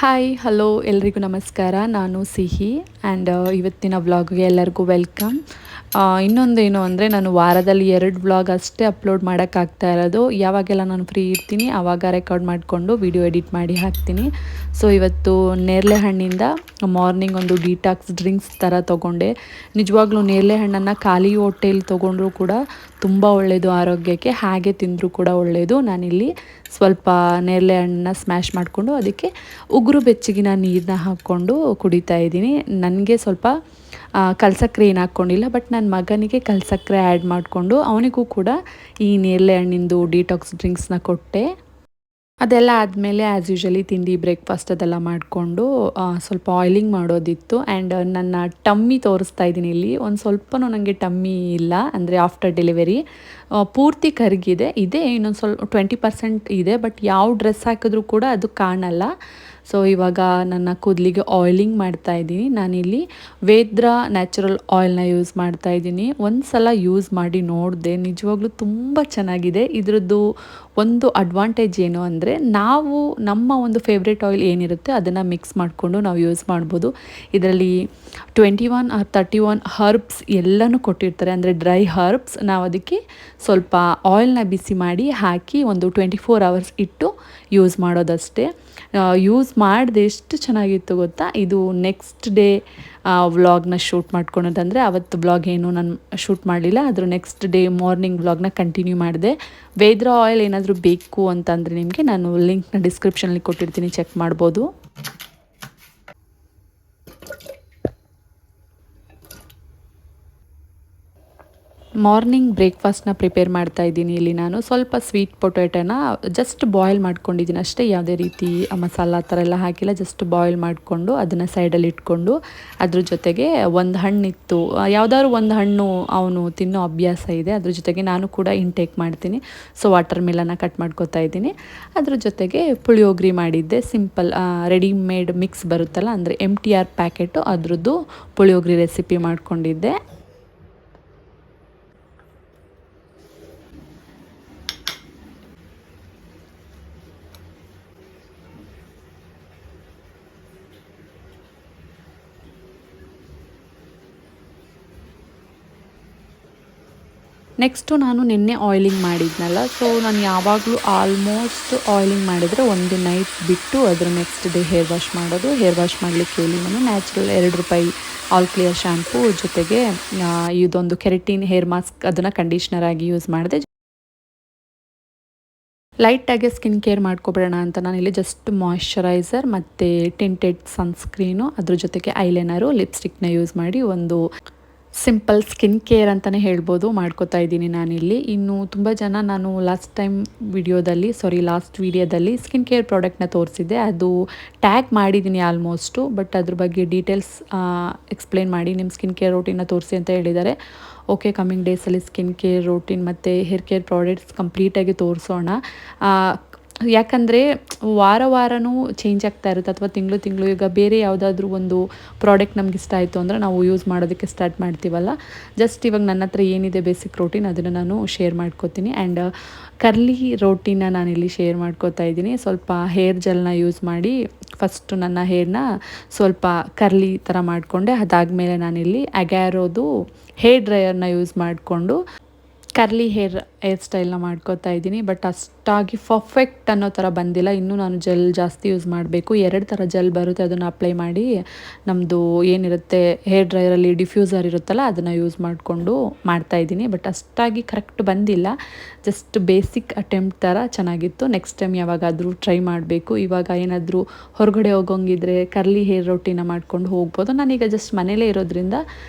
Hi hello ಎಲ್ರಿಗೂ ನಮಸ್ಕಾರ. ನಾನು ಸಿಹಿ ಆ್ಯಂಡ್ ಇವತ್ತಿನ ವ್ಲಾಗ್ಗೆ ಎಲ್ಲರಿಗೂ ವೆಲ್ಕಮ್. ಇನ್ನೊಂದೇನು ಅಂದರೆ ನಾನು ವಾರದಲ್ಲಿ 2 ವ್ಲಾಗ್ ಅಷ್ಟೇ ಅಪ್ಲೋಡ್ ಮಾಡೋಕ್ಕಾಗ್ತಾ ಇರೋದು. ಯಾವಾಗೆಲ್ಲ ನಾನು ಫ್ರೀ ಇರ್ತೀನಿ ಆವಾಗ ರೆಕಾರ್ಡ್ ಮಾಡಿಕೊಂಡು ವಿಡಿಯೋ ಎಡಿಟ್ ಮಾಡಿ ಹಾಕ್ತೀನಿ. ಸೊ ಇವತ್ತು ನೇರಳೆ ಹಣ್ಣಿಂದ ಮಾರ್ನಿಂಗ್ ಒಂದು ಡಿಟಾಕ್ಸ್ ಡ್ರಿಂಕ್ಸ್ ಥರ ತೊಗೊಂಡೆ. ನಿಜವಾಗ್ಲೂ ನೇರಳೆ ಹಣ್ಣನ್ನು ಖಾಲಿ ಹೊಟ್ಟೆಯಲ್ಲಿ ತೊಗೊಂಡ್ರೂ ಕೂಡ ತುಂಬ ಒಳ್ಳೆಯದು ಆರೋಗ್ಯಕ್ಕೆ, ಹಾಗೆ ತಿಂದರೂ ಕೂಡ ಒಳ್ಳೆಯದು. ನಾನಿಲ್ಲಿ ಸ್ವಲ್ಪ ನೇರಳೆ ಹಣ್ಣನ್ನ ಸ್ಮ್ಯಾಶ್ ಮಾಡಿಕೊಂಡು ಅದಕ್ಕೆ ಉಗುರು ಬೆಚ್ಚಗಿನ ನೀರನ್ನ ಹಾಕ್ಕೊಂಡು ಕುಡಿತಾ ಇದ್ದೀನಿ. ನನಗೆ ಸ್ವಲ್ಪ ಕಲ್ಸಕ್ಕರೆ ಏನು ಹಾಕ್ಕೊಂಡಿಲ್ಲ, ಬಟ್ ನನ್ನ ಮಗನಿಗೆ ಕಲ್ಸಕ್ಕರೆ ಆ್ಯಡ್ ಮಾಡಿಕೊಂಡು ಅವನಿಗೂ ಕೂಡ ಈ ನೇರಳೆ ಹಣ್ಣಿಂದು ಡಿಟಾಕ್ಸ್ ಡ್ರಿಂಕ್ಸ್ನ ಕೊಟ್ಟೆ. ಅದೆಲ್ಲ ಆದಮೇಲೆ ಆ್ಯಸ್ ಯೂಶಲಿ ತಿಂಡಿ ಬ್ರೇಕ್ಫಾಸ್ಟ್ ಅದೆಲ್ಲ ಮಾಡಿಕೊಂಡು ಸ್ವಲ್ಪ ಆಯಿಲಿಂಗ್ ಮಾಡೋದಿತ್ತು. ಆ್ಯಂಡ್ ನನ್ನ ಟಮ್ಮಿ ತೋರಿಸ್ತಾ ಇದ್ದೀನಿ ಇಲ್ಲಿ. ಒಂದು ಸ್ವಲ್ಪನೂ ನನಗೆ ಟಮ್ಮಿ ಇಲ್ಲ, ಅಂದರೆ ಆಫ್ಟರ್ ಡೆಲಿವರಿ ಪೂರ್ತಿ ಕರಗಿದೆ ಇದೆ, ಇನ್ನೊಂದು ಸ್ವಲ್ಪ 20% ಇದೆ, ಬಟ್ ಯಾವ ಡ್ರೆಸ್ ಹಾಕಿದ್ರೂ ಕೂಡ ಅದು ಕಾಣಲ್ಲ. ಸೊ ಇವಾಗ ನನ್ನ ಕೂದಲಿಗೆ ಆಯಿಲಿಂಗ್ ಮಾಡ್ತಾ ಇದ್ದೀನಿ. ನಾನಿಲ್ಲಿ ವೇದ್ರ ನ್ಯಾಚುರಲ್ ಆಯಿಲ್ನ ಯೂಸ್ ಮಾಡ್ತಾ ಇದ್ದೀನಿ. ಒಂದು ಸಲ ಯೂಸ್ ಮಾಡಿ ನೋಡಿದೆ, ನಿಜವಾಗ್ಲೂ ತುಂಬ ಚೆನ್ನಾಗಿದೆ. ಇದರದ್ದು ಒಂದು ಅಡ್ವಾಂಟೇಜ್ ಏನು ಅಂದರೆ, ನಾವು ನಮ್ಮ ಒಂದು ಫೇವ್ರೇಟ್ ಆಯಿಲ್ ಏನಿರುತ್ತೆ ಅದನ್ನು ಮಿಕ್ಸ್ ಮಾಡಿಕೊಂಡು ನಾವು ಯೂಸ್ ಮಾಡ್ಬೋದು. ಇದರಲ್ಲಿ 21 or 31 ಹರ್ಬ್ಸ್ ಎಲ್ಲನೂ ಕೊಟ್ಟಿರ್ತಾರೆ, ಅಂದರೆ ಡ್ರೈ ಹರ್ಬ್ಸ್. ನಾವು ಅದಕ್ಕೆ ಸ್ವಲ್ಪ ಆಯಿಲ್ನ ಬಿಸಿ ಮಾಡಿ ಹಾಕಿ ಒಂದು 24 hours ಇಟ್ಟು ಯೂಸ್ ಮಾಡೋದಷ್ಟೇ. ಯೂಸ್ ಮಾಡಿದೆ ಎಷ್ಟು ಚೆನ್ನಾಗಿತ್ತು ಗೊತ್ತಾ. ಇದು ನೆಕ್ಸ್ಟ್ ಡೇ ವ್ಲಾಗ್ನ ಶೂಟ್ ಮಾಡ್ಕೊಳೋದಂದರೆ, ಅವತ್ತು ವ್ಲಾಗ್ ಏನು ನಾನು ಶೂಟ್ ಮಾಡಲಿಲ್ಲ, ಅದ್ರ ನೆಕ್ಸ್ಟ್ ಡೇ ಮಾರ್ನಿಂಗ್ ವ್ಲಾಗ್ನ ಕಂಟಿನ್ಯೂ ಮಾಡಿದೆ. ವೇದ್ರ ಆಯಿಲ್ ಏನಾದರೂ ಬೇಕು ಅಂತಂದರೆ ನಿಮಗೆ ನಾನು ಲಿಂಕ್ನ ಡಿಸ್ಕ್ರಿಪ್ಷನಲ್ಲಿ ಕೊಟ್ಟಿರ್ತೀನಿ, ಚೆಕ್ ಮಾಡ್ಬೋದು. ಮಾರ್ನಿಂಗ್ ಬ್ರೇಕ್ಫಾಸ್ಟ್ನ ಪ್ರಿಪೇರ್ ಮಾಡ್ತಾ ಇದ್ದೀನಿ. ಇಲ್ಲಿ ನಾನು ಸ್ವಲ್ಪ ಸ್ವೀಟ್ ಪೊಟ್ಯಾಟೋನ ಜಸ್ಟ್ ಬಾಯ್ಲ್ ಮಾಡ್ಕೊಂಡಿದ್ದೀನಿ ಅಷ್ಟೇ, ಯಾವುದೇ ರೀತಿ ಮಸಾಲ ಥರ ಎಲ್ಲ ಹಾಕಿಲ್ಲ. ಜಸ್ಟ್ ಬಾಯ್ಲ್ ಮಾಡಿಕೊಂಡು ಅದನ್ನು ಸೈಡಲ್ಲಿ ಇಟ್ಕೊಂಡು, ಅದ್ರ ಜೊತೆಗೆ ಒಂದು ಹಣ್ಣಿತ್ತು, ಯಾವುದಾದ್ರು ಒಂದು ಹಣ್ಣು ಅವನು ತಿನ್ನೋ ಅಭ್ಯಾಸ ಇದೆ, ಅದ್ರ ಜೊತೆಗೆ ನಾನು ಕೂಡ ಇಂಟೇಕ್ ಮಾಡ್ತೀನಿ. ಸೊ ವಾಟರ್ ಮೆಲನ್ನ ಕಟ್ ಮಾಡ್ಕೊತಾ ಇದ್ದೀನಿ. ಅದ್ರ ಜೊತೆಗೆ ಪುಳಿಯೋಗರೆ ಮಾಡಿದ್ದೆ, ಸಿಂಪಲ್ ರೆಡಿಮೇಡ್ ಮಿಕ್ಸ್ ಬರುತ್ತಲ್ಲ, ಅಂದರೆ MTR ಪ್ಯಾಕೆಟು, ಅದ್ರದ್ದು ಪುಳಿಯೋಗರೆ ರೆಸಿಪಿ ಮಾಡ್ಕೊಂಡಿದ್ದೆ. ನೆಕ್ಸ್ಟು ನಾನು ನಿನ್ನೆ ಆಯಿಲಿಂಗ್ ಮಾಡಿದ್ನಲ್ಲ, ಸೊ ನಾನು ಯಾವಾಗಲೂ ಆಲ್ಮೋಸ್ಟ್ ಆಯಿಲಿಂಗ್ ಮಾಡಿದರೆ ಒಂದು ನೈಟ್ ಬಿಟ್ಟು ಅದರ ನೆಕ್ಸ್ಟ್ ಡೇ ಹೇರ್ ವಾಶ್ ಮಾಡೋದು. ಹೇರ್ ವಾಶ್ ಮಾಡಲಿಕ್ಕೆ ಹೇಳಿ ನಾನು ನ್ಯಾಚುರಲ್ ₹2 ಆಲ್ ಕ್ಲಿಯರ್ ಶ್ಯಾಂಪು ಜೊತೆಗೆ ಇದೊಂದು ಕೆರಟಿನ್ ಹೇರ್ ಮಾಸ್ಕ್, ಅದನ್ನು ಕಂಡೀಷ್ನರ್ ಆಗಿ ಯೂಸ್ ಮಾಡಿದೆ. ಲೈಟಾಗಿ ಸ್ಕಿನ್ ಕೇರ್ ಮಾಡ್ಕೊಬಿಡೋಣ ಅಂತ ನಾನಿಲ್ಲಿ ಜಸ್ಟ್ ಮಾಯ್ಶ್ಚರೈಸರ್ ಮತ್ತು ಟಿಂಟೆಡ್ ಸನ್ಸ್ಕ್ರೀನು, ಅದ್ರ ಜೊತೆಗೆ ಐಲೈನರು, ಲಿಪ್ಸ್ಟಿಕ್ನ ಯೂಸ್ ಮಾಡಿ ಒಂದು ಸಿಂಪಲ್ ಸ್ಕಿನ್ ಕೇರ್ ಅಂತಲೇ ಹೇಳ್ಬೋದು ಮಾಡ್ಕೋತಾ ಇದ್ದೀನಿ ನಾನಿಲ್ಲಿ. ಇನ್ನು ತುಂಬ ಜನ, ನಾನು ಲಾಸ್ಟ್ ವೀಡಿಯೋದಲ್ಲಿ ಸ್ಕಿನ್ ಕೇರ್ ಪ್ರಾಡಕ್ಟ್ನ ತೋರಿಸಿದ್ದೆ, ಅದು ಟ್ಯಾಗ್ ಮಾಡಿದ್ದೀನಿ ಆಲ್ಮೋಸ್ಟು, ಬಟ್ ಅದ್ರ ಬಗ್ಗೆ ಡೀಟೇಲ್ಸ್ ಎಕ್ಸ್ಪ್ಲೇನ್ ಮಾಡಿ ನಿಮ್ಮ ಸ್ಕಿನ್ ಕೇರ್ ರೂಟೀನ್ನ ತೋರಿಸಿ ಅಂತ ಹೇಳಿದ್ದಾರೆ. ಓಕೆ, ಕಮ್ಮಿಂಗ್ ಡೇಸಲ್ಲಿ ಸ್ಕಿನ್ ಕೇರ್ ರೂಟೀನ್ ಮತ್ತು ಹೇರ್ ಕೇರ್ ಪ್ರಾಡಕ್ಟ್ಸ್ ಕಂಪ್ಲೀಟಾಗಿ ತೋರಿಸೋಣ. ಯಾಕಂದರೆ ವಾರನೂ ಚೇಂಜ್ ಆಗ್ತಾ ಇರುತ್ತೆ, ಅಥವಾ ತಿಂಗಳು ಈಗ ಬೇರೆ ಯಾವುದಾದ್ರೂ ಒಂದು ಪ್ರಾಡಕ್ಟ್ ನಮ್ಗೆ ಇಷ್ಟ ಆಯಿತು ಅಂದರೆ ನಾವು ಯೂಸ್ ಮಾಡೋದಕ್ಕೆ ಸ್ಟಾರ್ಟ್ ಮಾಡ್ತೀವಲ್ಲ. ಜಸ್ಟ್ ಇವಾಗ ನನ್ನ ಹತ್ರ ಏನಿದೆ ಬೇಸಿಕ್ ರೋಟೀನ್ ಅದನ್ನು ನಾನು ಶೇರ್ ಮಾಡ್ಕೋತೀನಿ. ಆ್ಯಂಡ್ ಕರ್ಲಿ ರೋಟೀನ ನಾನಿಲ್ಲಿ ಶೇರ್ ಮಾಡ್ಕೋತಾ ಇದ್ದೀನಿ. ಸ್ವಲ್ಪ ಹೇರ್ ಜೆಲ್ನ ಯೂಸ್ ಮಾಡಿ ಫಸ್ಟು ನನ್ನ ಹೇರ್ನ ಸ್ವಲ್ಪ ಕರ್ಲಿ ಥರ ಮಾಡಿಕೊಂಡೆ. ಅದಾದಮೇಲೆ ನಾನಿಲ್ಲಿ ಅಗ್ಯಾರೋದು ಹೇರ್ ಡ್ರೈಯರ್ನ ಯೂಸ್ ಮಾಡಿಕೊಂಡು ಕರ್ಲಿ ಹೇರ್ ಸ್ಟೈಲ್ನ ಮಾಡ್ಕೋತಾ ಇದ್ದೀನಿ. ಬಟ್ ಅಷ್ಟಾಗಿ ಪರ್ಫೆಕ್ಟ್ ಅನ್ನೋ ಥರ ಬಂದಿಲ್ಲ, ಇನ್ನೂ ನಾನು ಜೆಲ್ ಜಾಸ್ತಿ ಯೂಸ್ ಮಾಡಬೇಕು. 2 ಥರ ಜೆಲ್ ಬರುತ್ತೆ, ಅದನ್ನು ಅಪ್ಲೈ ಮಾಡಿ ನಮ್ಮದು ಏನಿರುತ್ತೆ ಹೇರ್ ಡ್ರೈಯರಲ್ಲಿ ಡಿಫ್ಯೂಸರ್ ಇರುತ್ತಲ್ಲ ಅದನ್ನು ಯೂಸ್ ಮಾಡಿಕೊಂಡು ಮಾಡ್ತಾಯಿದ್ದೀನಿ. ಬಟ್ ಅಷ್ಟಾಗಿ ಕರೆಕ್ಟ್ ಬಂದಿಲ್ಲ, ಜಸ್ಟ್ ಬೇಸಿಕ್ ಅಟೆಂಪ್ಟ್ ಥರ ಚೆನ್ನಾಗಿತ್ತು. ನೆಕ್ಸ್ಟ್ ಟೈಮ್ ಯಾವಾಗಾದರೂ ಟ್ರೈ ಮಾಡಬೇಕು. ಇವಾಗ ಏನಾದರೂ ಹೊರಗಡೆ ಹೋಗೋಂಗಿದ್ರೆ ಕರ್ಲಿ ಹೇರ್ ರೊಟೀನ ಮಾಡ್ಕೊಂಡು ಹೋಗ್ಬೋದು. ನಾನೀಗ ಜಸ್ಟ್ ಮನೇಲೇ ಇರೋದ್ರಿಂದ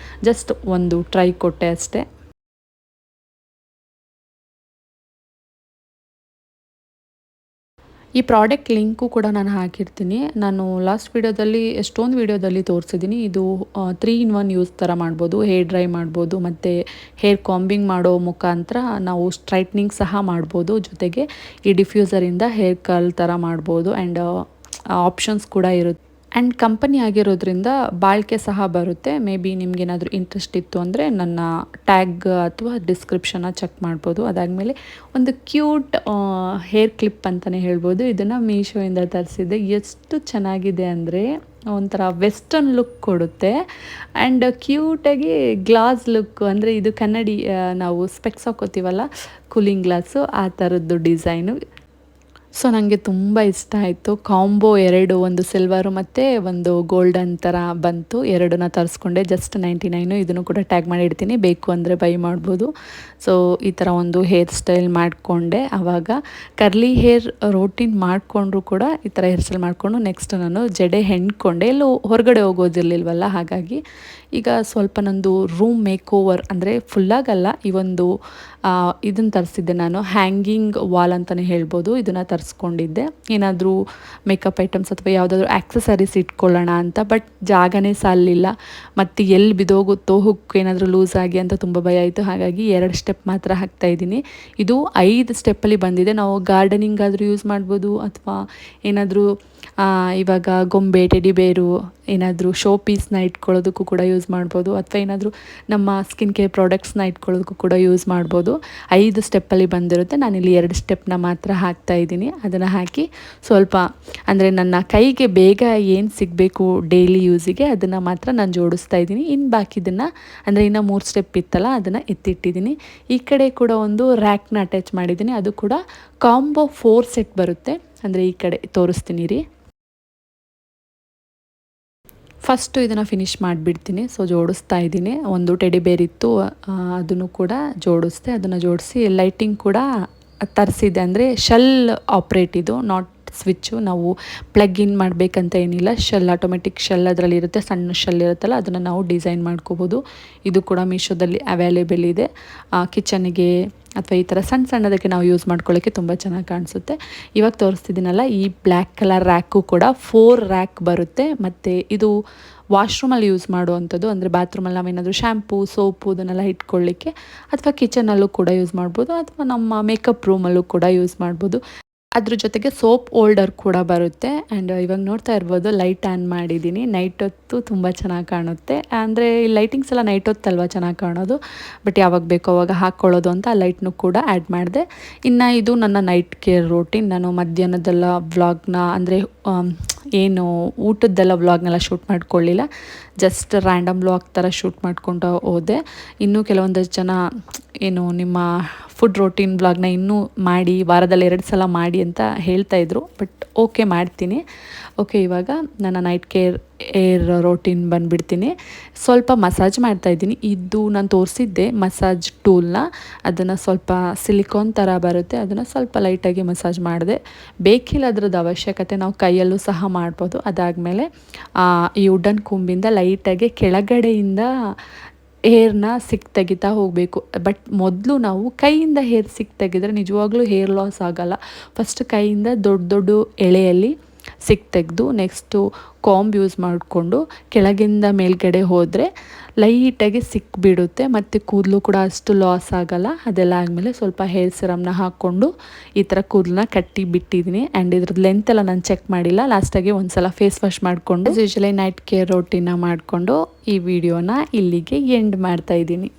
ಜಸ್ಟ್ ಒಂದು ಟ್ರೈ ಕೊಟ್ಟೆ ಅಷ್ಟೇ. ಈ ಪ್ರಾಡಕ್ಟ್ ಲಿಂಕು ಕೂಡ ನಾನು ಹಾಕಿರ್ತೀನಿ. ನಾನು ಲಾಸ್ಟ್ ವೀಡಿಯೋದಲ್ಲಿ ಎಷ್ಟೊಂದು ವೀಡಿಯೋದಲ್ಲಿ ತೋರಿಸಿದ್ದೀನಿ. ಇದು 3 in 1 ಯೂಸ್ ಥರ ಮಾಡ್ಬೋದು. ಹೇರ್ ಡ್ರೈ ಮಾಡ್ಬೋದು, ಮತ್ತು ಹೇರ್ ಕಾಂಬಿಂಗ್ ಮಾಡೋ ಮುಖಾಂತರ ನಾವು ಸ್ಟ್ರೈಟ್ನಿಂಗ್ ಸಹ ಮಾಡ್ಬೋದು. ಜೊತೆಗೆ ಈ ಡಿಫ್ಯೂಸರಿಂದ ಹೇರ್ ಕರ್ಲ್ ಥರ ಮಾಡ್ಬೋದು. ಆ್ಯಂಡ್ ಆಪ್ಷನ್ಸ್ ಕೂಡ ಇರುತ್ತೆ. ಆ್ಯಂಡ್ ಕಂಪನಿ ಆಗಿರೋದ್ರಿಂದ ಬಾಳಿಕೆ ಸಹ ಬರುತ್ತೆ. ಮೇ ಬಿ ನಿಮಗೇನಾದರೂ ಇಂಟ್ರೆಸ್ಟ್ ಇತ್ತು ಅಂದರೆ ನನ್ನ ಟ್ಯಾಗ್ ಅಥವಾ ಡಿಸ್ಕ್ರಿಪ್ಷನ್ನ ಚೆಕ್ ಮಾಡ್ಬೋದು. ಅದಾದಮೇಲೆ ಒಂದು ಕ್ಯೂಟ್ ಹೇರ್ ಕ್ಲಿಪ್ ಅಂತಲೇ ಹೇಳ್ಬೋದು. ಇದನ್ನು ಮೀಶೋಯಿಂದ ತರಿಸಿದ್ದೆ. ಎಷ್ಟು ಚೆನ್ನಾಗಿದೆ ಅಂದರೆ ಒಂಥರ ವೆಸ್ಟರ್ನ್ ಲುಕ್ ಕೊಡುತ್ತೆ ಆ್ಯಂಡ್ ಕ್ಯೂಟಾಗಿ ಗ್ಲಾಸ್ ಲುಕ್, ಅಂದರೆ ಇದು ಕನ್ನಡಿ ನಾವು ಸ್ಪೆಕ್ಸ್ ಹಾಕೋತೀವಲ್ಲ ಕೂಲಿಂಗ್ ಗ್ಲಾಸು, ಆ ಥರದ್ದು ಡಿಸೈನು. ಸೊ ನನಗೆ ತುಂಬ ಇಷ್ಟ ಆಯಿತು. ಕಾಂಬೋ 2, ಒಂದು ಸಿಲ್ವರು ಮತ್ತು ಒಂದು ಗೋಲ್ಡನ್ ಥರ ಬಂತು. ಎರಡನ್ನ ತರಿಸ್ಕೊಂಡೆ. ಜಸ್ಟ್ 99. ಇದನ್ನು ಕೂಡ ಟ್ಯಾಗ್ ಮಾಡಿ ಇಡ್ತೀನಿ, ಬೇಕು ಅಂದರೆ ಬೈ ಮಾಡ್ಬೋದು. ಸೊ ಈ ಥರ ಒಂದು ಹೇರ್ ಸ್ಟೈಲ್ ಮಾಡಿಕೊಂಡೆ. ಆವಾಗ ಕರ್ಲಿ ಹೇರ್ ರೋಟೀನ್ ಮಾಡಿಕೊಂಡ್ರು ಕೂಡ ಈ ಥರ ಹೇರ್ ಸ್ಟೈಲ್ ಮಾಡಿಕೊಂಡು ನೆಕ್ಸ್ಟ್ ನಾನು ಜಡೆ ಹೆಣ್ಕೊಂಡೆ. ಎಲ್ಲೂ ಹೊರಗಡೆ ಹೋಗೋದಿರಲಿಲ್ವಲ್ಲ, ಹಾಗಾಗಿ ಈಗ ಸ್ವಲ್ಪ ನಂದು ರೂಮ್ ಮೇಕ್ ಓವರ್, ಅಂದರೆ ಫುಲ್ಲಾಗಲ್ಲ, ಈ ಒಂದು ಇದನ್ನು ತರಿಸಿದ್ದೆ ನಾನು, ಹ್ಯಾಂಗಿಂಗ್ ವಾಲ್ ಅಂತಲೇ ಹೇಳ್ಬೋದು. ಇದನ್ನು ತರಿಸ್ಕೊಂಡಿದ್ದೆ ಏನಾದರೂ ಮೇಕಪ್ ಐಟಮ್ಸ್ ಅಥವಾ ಯಾವುದಾದ್ರೂ ಆ್ಯಕ್ಸಸರೀಸ್ ಇಟ್ಕೊಳ್ಳೋಣ ಅಂತ. ಬಟ್ ಜಾಗನೇ ಸಾಲಿಲ್ಲ, ಮತ್ತು ಎಲ್ಲಿ ಬಿದ್ದೋಗುತ್ತೋ, ಹುಕ್ ಏನಾದರೂ ಲೂಸ್ ಆಗಿ ಅಂತ ತುಂಬ ಭಯ ಆಯಿತು. ಹಾಗಾಗಿ 2 ಸ್ಟೆಪ್ ಮಾತ್ರ ಹಾಕ್ತಾಯಿದ್ದೀನಿ. ಇದು 5 ಸ್ಟೆಪ್ಪಲ್ಲಿ ಬಂದಿದೆ. ನಾವು ಗಾರ್ಡನಿಂಗ್ ಆದರೂ ಯೂಸ್ ಮಾಡ್ಬೋದು, ಅಥವಾ ಏನಾದರೂ ಇವಾಗ ಗೊಂಬೆ, ಟೆಡಿ ಬೇರು, ಏನಾದರೂ ಶೋ ಪೀಸ್ನ ಇಟ್ಕೊಳ್ಳೋದಕ್ಕೂ ಕೂಡ ಯೂಸ್ ಮಾಡ್ಬೋದು, ಅಥವಾ ಏನಾದರೂ ನಮ್ಮ ಸ್ಕಿನ್ ಕೇರ್ ಪ್ರಾಡಕ್ಟ್ಸ್ನ ಇಟ್ಕೊಳ್ಳೋದಕ್ಕೂ ಕೂಡ ಯೂಸ್ ಮಾಡ್ಬೋದು. 5 ಸ್ಟೆಪ್ಪಲ್ಲಿ ಬಂದಿರುತ್ತೆ. ನಾನಿಲ್ಲಿ 2 ಸ್ಟೆಪ್ನ ಮಾತ್ರ ಹಾಕ್ತಾಯಿದ್ದೀನಿ. ಅದನ್ನು ಹಾಕಿ ಸ್ವಲ್ಪ, ಅಂದರೆ ನನ್ನ ಕೈಗೆ ಬೇಗ ಏನು ಸಿಗಬೇಕು ಡೈಲಿ ಯೂಸಿಗೆ, ಅದನ್ನು ಮಾತ್ರ ನಾನು ಜೋಡಿಸ್ತಾ ಇದ್ದೀನಿ. ಇನ್ನು ಬಾಕಿದನ್ನು, ಅಂದರೆ ಇನ್ನು 3 ಸ್ಟೆಪ್ ಇತ್ತಲ್ಲ, ಅದನ್ನು ಎತ್ತಿಟ್ಟಿದ್ದೀನಿ. ಈ ಕಡೆ ಕೂಡ ಒಂದು ರ್ಯಾಕ್ನ ಅಟ್ಯಾಚ್ ಮಾಡಿದ್ದೀನಿ. ಅದು ಕೂಡ ಕಾಂಬೋ 4 ಸೆಟ್ ಬರುತ್ತೆ. ಅಂದರೆ ಈ ಕಡೆ ತೋರಿಸ್ತೀನಿ ರೀ. ಫಸ್ಟು ಇದನ್ನು ಫಿನಿಷ್ ಮಾಡಿಬಿಡ್ತೀನಿ. ಸೊ ಜೋಡಿಸ್ತಾ ಇದ್ದೀನಿ. ಒಂದು ಟೆಡಿ ಬೇರ್ ಇತ್ತು, ಅದನ್ನು ಕೂಡ ಜೋಡಿಸ್ದೆ. ಅದನ್ನು ಜೋಡಿಸಿ ಲೈಟಿಂಗ್ ಕೂಡ ತರಿಸಿದ್ದೆ. ಅಂದರೆ ಶೆಲ್ ಆಪ್ರೇಟ್ ಇದು, ನಾಟ್ ಸ್ವಿಚ್ಚು. ನಾವು ಪ್ಲಗ್ ಇನ್ ಮಾಡಬೇಕಂತ ಏನಿಲ್ಲ. ಶೆಲ್, ಆಟೋಮೆಟಿಕ್ ಶೆಲ್ ಅದರಲ್ಲಿ ಇರುತ್ತೆ. ಸಣ್ಣ ಶೆಲ್ ಇರುತ್ತಲ್ಲ, ಅದನ್ನು ನಾವು ಡಿಸೈನ್ ಮಾಡ್ಕೋಬೋದು. ಇದು ಕೂಡ ಮೀಶೋದಲ್ಲಿ ಅವೈಲೇಬಲ್ ಇದೆ. ಕಿಚನ್ನಿಗೆ ಅಥವಾ ಈ ಥರ ಸಣ್ಣದಕ್ಕೆ ನಾವು ಯೂಸ್ ಮಾಡ್ಕೊಳ್ಳೋಕ್ಕೆ ತುಂಬ ಚೆನ್ನಾಗಿ ಕಾಣಿಸುತ್ತೆ. ಇವಾಗ ತೋರಿಸ್ತಿದ್ದೀನಲ್ಲ, ಈ ಬ್ಲ್ಯಾಕ್ ಕಲರ್ ರ್ಯಾಕು ಕೂಡ 4 ರ್ಯಾಕ್ ಬರುತ್ತೆ. ಮತ್ತು ಇದು ವಾಶ್ರೂಮಲ್ಲಿ ಯೂಸ್ ಮಾಡುವಂಥದ್ದು, ಅಂದರೆ ಬಾತ್ರೂಮಲ್ಲಿ ನಾವೇನಾದರೂ ಶ್ಯಾಂಪು, ಸೋಪು ಅದನ್ನೆಲ್ಲ ಇಟ್ಕೊಳ್ಳಿಕ್ಕೆ, ಅಥವಾ ಕಿಚನಲ್ಲೂ ಕೂಡ ಯೂಸ್ ಮಾಡ್ಬೋದು, ಅಥವಾ ನಮ್ಮ ಮೇಕಪ್ ರೂಮಲ್ಲೂ ಕೂಡ ಯೂಸ್ ಮಾಡ್ಬೋದು. ಅದ್ರ ಜೊತೆಗೆ ಸೋಪ್ ಹೋಲ್ಡರ್ ಕೂಡ ಬರುತ್ತೆ. ಆ್ಯಂಡ್ ಇವಾಗ ನೋಡ್ತಾ ಇರ್ಬೋದು, ಲೈಟ್ ಆನ್ ಮಾಡಿದ್ದೀನಿ. ನೈಟ್ ಹೊತ್ತು ತುಂಬ ಚೆನ್ನಾಗಿ ಕಾಣುತ್ತೆ. ಅಂದರೆ ಈ ಲೈಟಿಂಗ್ಸ್ ಎಲ್ಲ ನೈಟ್ ಹೊತ್ತಲ್ವ ಚೆನ್ನಾಗಿ ಕಾಣೋದು, ಬಟ್ ಯಾವಾಗ ಬೇಕೋ ಅವಾಗ ಹಾಕ್ಕೊಳ್ಳೋದು ಅಂತ ಆ ಲೈಟ್ನೂ ಕೂಡ ಆ್ಯಡ್ ಮಾಡಿದೆ. ಇನ್ನು ಇದು ನನ್ನ ನೈಟ್ ಕೇರ್ ರೂಟೀನ್. ನಾನು ಮಧ್ಯಾಹ್ನದೆಲ್ಲ ವ್ಲಾಗ್ನ, ಅಂದರೆ ಏನು ಊಟದ್ದೆಲ್ಲ ವ್ಲಾಗ್ನೆಲ್ಲ ಶೂಟ್ ಮಾಡ್ಕೊಳ್ಳಿಲ್ಲ, ಜಸ್ಟ್ ರ್ಯಾಂಡಮ್ ವ್ಲಾಗ್ ಥರ ಶೂಟ್ ಮಾಡ್ಕೊಂಡು ಹೋದೆ. ಇನ್ನೂ ಕೆಲವೊಂದಷ್ಟು ಜನ ಏನು ನಿಮ್ಮ ಫುಡ್ ರೋಟೀನ್ ವ್ಲಾಗ್ನ ಇನ್ನೂ ಮಾಡಿ, ವಾರದಲ್ಲಿ 2 ಸಲ ಮಾಡಿ ಅಂತ ಹೇಳ್ತಾಯಿದ್ರು. ಬಟ್ ಓಕೆ, ಮಾಡ್ತೀನಿ. ಓಕೆ, ಇವಾಗ ನನ್ನ ನೈಟ್ ಕೇರ್ ರೋಟೀನ್ ಬಂದುಬಿಡ್ತೀನಿ. ಸ್ವಲ್ಪ ಮಸಾಜ್ ಮಾಡ್ತಾಯಿದ್ದೀನಿ. ಇದು ನಾನು ತೋರಿಸಿದ್ದೆ ಮಸಾಜ್ ಟೂಲ್ನ, ಅದನ್ನು ಸ್ವಲ್ಪ ಸಿಲಿಕಾನ್ ಥರ ಬರುತ್ತೆ, ಅದನ್ನು ಸ್ವಲ್ಪ ಲೈಟಾಗಿ ಮಸಾಜ್ ಮಾಡಿದೆ. ಬೇಕಿಲ್ಲ ಅದರದ್ದು ಅವಶ್ಯಕತೆ, ನಾವು ಕೈಯಲ್ಲೂ ಸಹ ಮಾಡ್ಬೋದು. ಅದಾದಮೇಲೆ ಈ ವುಡನ್ ಕೊಂಬಿಂದ ಲೈಟಾಗಿ ಕೆಳಗಡೆಯಿಂದ ಹೇರ್ನ ತೆಗಿತಾ ಹೋಗಬೇಕು. ಬಟ್ ಮೊದಲು ನಾವು ಕೈಯಿಂದ ಹೇರ್ ತೆಗೆದ್ರೆ ನಿಜವಾಗ್ಲೂ ಹೇರ್ ಲಾಸ್ ಆಗೋಲ್ಲ. ಫಸ್ಟ್ ಕೈಯಿಂದ ದೊಡ್ಡ ಎಳೆಯಲ್ಲಿ ತೆಗೆದು ನೆಕ್ಸ್ಟು ಕಾಂಬ್ ಯೂಸ್ ಮಾಡಿಕೊಂಡು ಕೆಳಗಿಂದ ಮೇಲ್ಗಡೆ ಹೋದರೆ ಲೈಟಾಗಿ ಸಿಕ್ಬಿಡುತ್ತೆ, ಮತ್ತು ಕೂದಲು ಕೂಡ ಅಷ್ಟು ಲಾಸ್ ಆಗೋಲ್ಲ. ಅದೆಲ್ಲ ಆದಮೇಲೆ ಸ್ವಲ್ಪ ಹೇರ್ ಸಿರಮ್ನ ಹಾಕ್ಕೊಂಡು ಈ ಥರ ಕೂದಲನ್ನ ಕಟ್ಟಿ ಬಿಟ್ಟಿದ್ದೀನಿ. ಆ್ಯಂಡ್ ಇದ್ರದ್ದು ಲೆಂತ್ ಎಲ್ಲ ನಾನು ಚೆಕ್ ಮಾಡಿಲ್ಲ. ಲಾಸ್ಟಾಗಿ ಒಂದು ಸಲ ಫೇಸ್ ವಾಶ್ ಮಾಡಿಕೊಂಡು ಯೂಶಲಿ ನೈಟ್ ಕೇರ್ ರೋಟೀನ ಮಾಡಿಕೊಂಡು ಈ ವಿಡಿಯೋನ ಇಲ್ಲಿಗೆ ಎಂಡ್ ಮಾಡ್ತಾಯಿದ್ದೀನಿ.